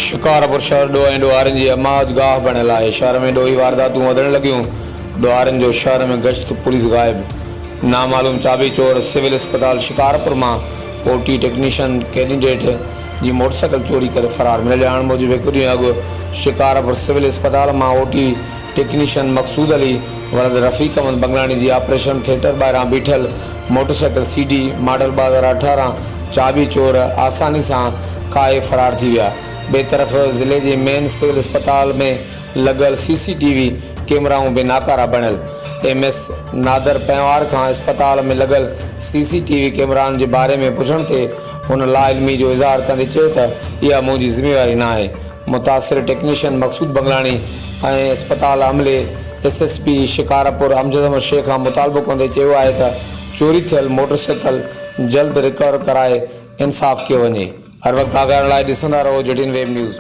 शिकारपुर शहर ॾोह ऐं ॾोहारनि जी अमाज गाह बणियल आहे। शहर में ॾोही वारदातूं वधण लॻियूं। ॾोहारनि जो शहर में गश्त, पुलिस गाइब। नामालूम चाबी चोर सिविल अस्पताल शिकारपुर मां ओटी टेक्नीशियन कैंडिडेट जी मोटरसाइकिल चोरी करे फरार। मिलियल ॼाण मूजिबि हिकु ॾींहुं अॻु शिकारपुर सिविल अस्पताल मां ओटी टेक्नीशियन मक़सूद अली वलद रफ़ीक अहमद बंगलानी जी ऑपरेशन थिएटर ॿाहिरां बीठल मोटरसाइकिल CD मॉडल 2018 चाबी चोर आसानी सां काए फरार थी विया। ॿिए तरफ़ ज़िले जे मेन सिविल अस्पताल में लॻल CCTV कैमराऊं बि नाकारा बणियल। MS नादर पंहिंवार खां अस्पताल में लॻल CCTV कैमराउनि जे बारे में पुछण ते हुन लाइल्मी जो इज़हार कंदे चयो त इहा मुंहिंजी ज़िम्मेवारी न आहे। मुतासिर टेक्नीशियन मक़सूद बंगलानी ऐं अस्पताल अमले SSP शिकारपुर अमजद अहमद शेख खां मुतालबो कंदे चयो आहे त चोरी थियल मोटरसाइकिल जल्द रिकवर कराए इंसाफ़ कयो वञे। हर वक़्तु आगाहण लाइ ॾिसंदा रहो JTN वेब न्यूज़।